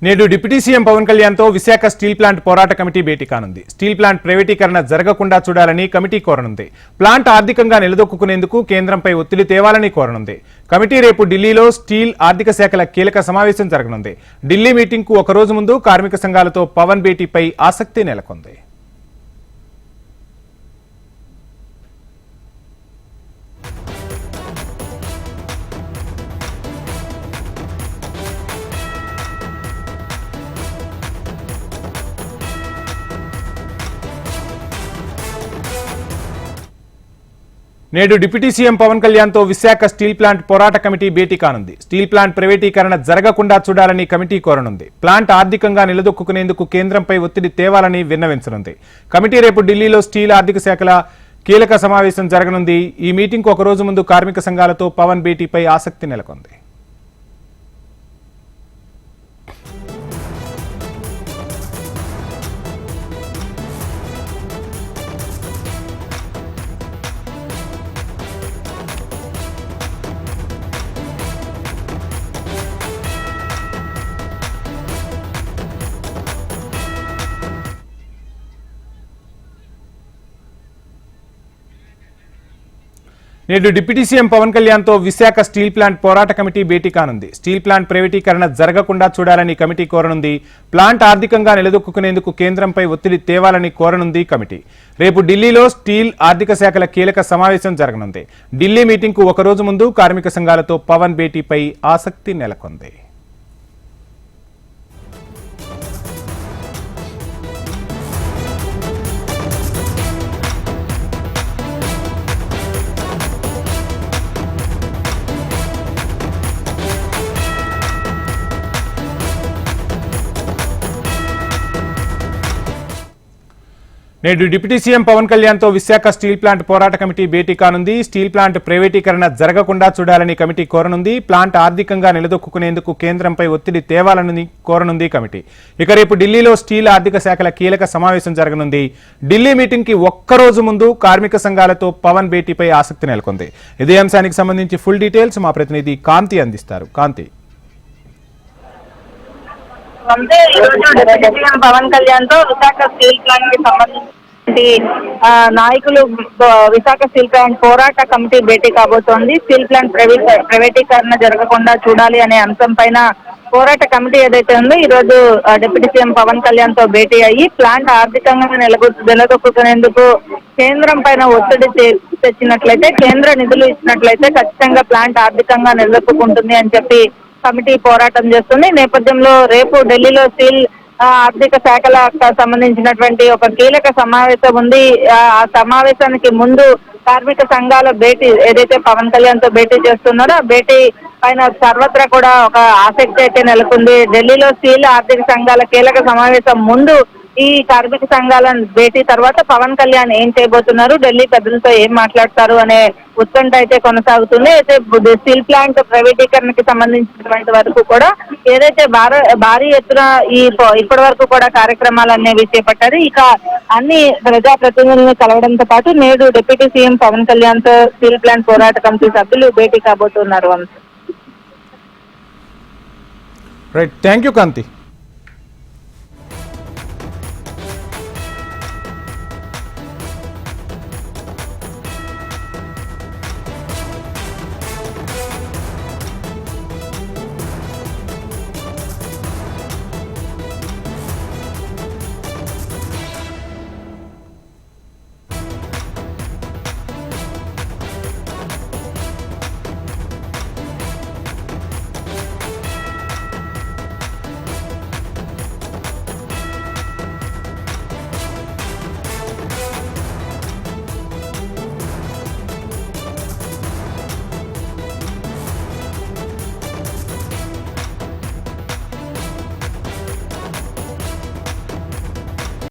నేడు deputy CM Pawan Kalyan తో Visakha steel plant పోరాట కమిటీ భేటీ కానుంది. స్టీల్ ప్లాంట్ ప్రైవేటీకరణ జరగకుండా చూడాలని కమిటీ కోరనుంది. ప్లాంట్ ఆర్థికంగా నిలదొక్కునేందుకు కేంద్రంపై ఒత్తిడి తేవాలని కోరనుంది. కమిటీ రేపు ఢిల్లీలో స్టీల్ ఆర్థిక శాఖల కీలక సమావేశం జరగనుంది. ఢిల్లీ మీటింగ్ కు ఒక రోజు ముందు కార్మిక సంఘాలతో పవన్ భేటీపై ఆసక్తి నెలకొంది. నేడు డిప్యూటీ సీఎం పవన్ కళ్యాణ్ తో విశాఖ స్టీల్ ప్లాంట్ పోరాట కమిటీ భేటీ కానుంది. స్టీల్ ప్లాంట్ ప్రైవేటీకరణ జరగకుండా చూడాలని కమిటీ కోరనుంది. ప్లాంట్ ఆర్థికంగా నిలదొక్కునేందుకు కేంద్రంపై ఒత్తిడి తేవాలని విన్నవించనుంది. కమిటీ రేపు ఢిల్లీలో స్టీల్ ఆర్థిక శాఖల కీలక సమావేశం జరగనుంది. ఈ మీటింగ్ కు ఒక రోజు ముందు కార్మిక సంఘాలతో పవన్ భేటీపై ఆసక్తి నెలకొంది. నేడు డిప్యూటీ సీఎం పవన్ కళ్యాణ్ తో విశాఖ స్టీల్ ప్లాంట్ పోరాట కమిటీ భేటీ కానుంది. స్టీల్ ప్లాంట్ ప్రైవేటీకరణ జరగకుండా చూడాలని కమిటీ కోరనుంది. ప్లాంట్ ఆర్థికంగా నిలదొక్కునేందుకు కేంద్రంపై ఒత్తిడి తేవాలని కోరనుంది కమిటీ. రేపు ఢిల్లీలో స్టీల్ ఆర్థిక శాఖల కీలక సమావేశం జరగనుంది. ఢిల్లీ మీటింగ్ కు ఒక రోజు ముందు కార్మిక సంఘాలతో పవన్ భేటీపై ఆసక్తి నెలకొంది. నేడు డిప్యూటీ సీఎం పవన్ కళ్యాణ్ తో విశాఖ స్టీల్ ప్లాంట్ పోరాట కమిటీ భేటీ కానుంది. స్టీల్ ప్లాంట్ ప్రైవేటీకరణ జరగకుండా చూడాలని కమిటీ కోరనుంది. ప్లాంట్ ఆర్థికంగా నిలదొక్కునేందుకు కేంద్రంపై ఒత్తిడి తేవాలని కోరనుంది కమిటీ. ఇక రేపు ఢిల్లీలో స్టీల్ ఆర్థిక శాఖల కీలక సమావేశం జరగనుంది. ఢిల్లీ మీటింగ్ కి ఒక్కరోజు ముందు కార్మిక సంఘాలతో పవన్ భేటీపై ఆసక్తి నెలకొంది. ఇదే అంశానికి సంబంధించి ఫుల్ డీటెయిల్స్ మా ప్రతినిధి కాంతి అందిస్తారు. కాంతి, డిప్యూటీ సీఎం పవన్ కళ్యాణ్ తో విశాఖ స్టీల్ ప్లాంట్ కి సంబంధించి నాయకులు విశాఖ స్టీల్ ప్లాంట్ పోరాట కమిటీ భేటీ కాబోతోంది. స్టీల్ ప్లాంట్ ప్రైవేటీకరణ జరగకుండా చూడాలి అనే అంశం పైన పోరాట కమిటీ ఏదైతే ఉందో ఈ రోజు డిప్యూటీ సీఎం పవన్ కళ్యాణ్ తో భేటీ అయ్యి ప్లాంట్ ఆర్థికంగా నిలదొక్కునేందుకు కేంద్రం పైన ఒత్తిడి తెచ్చినట్లయితే, కేంద్ర నిధులు ఇచ్చినట్లయితే ఖచ్చితంగా ప్లాంట్ ఆర్థికంగా నిలదొక్కుంటుంది అని చెప్పి కమిటీ పోరాటం చేస్తుంది. నేపథ్యంలో రేపు ఢిల్లీలో స్టీల్ ఆర్థిక శాఖలకు సంబంధించినటువంటి ఒక కీలక సమావేశం ఉంది. ఆ సమావేశానికి ముందు కార్మిక సంఘాల భేటీ ఏదైతే పవన్ కళ్యాణ్ తో భేటీ చేస్తున్నారో ఆ భేటీ పైన సర్వత్రా కూడా ఒక ఆసక్తి అయితే నెలకొంది. ఢిల్లీలో స్టీల్ ఆర్థిక సంఘాల కీలక సమావేశం ముందు ఈ కార్మిక సంఘాల భేటీ తర్వాత పవన్ కళ్యాణ్ ఏం చేయబోతున్నారు, ఢిల్లీ పెద్దలతో ఏం మాట్లాడతారు అనే ఉత్కంఠ అయితే కొనసాగుతుంది. అయితే స్టీల్ ప్లాంట్ ప్రైవేటీకరణకి సంబంధించినటువంటి వరకు కూడా ఏదైతే భారీ ఎత్తున ఇప్పటి వరకు కూడా కార్యక్రమాలు అనేవి చేపట్టారు. ఇక అన్ని ప్రజాప్రతినిధులను కలవడంతో పాటు నేడు డిప్యూటీ సీఎం పవన్ కళ్యాణ్ తో స్టీల్ ప్లాంట్ పోరాట కమిటీ సభ్యులు భేటీ కాబోతున్నారు. Right, thank you Kanthi.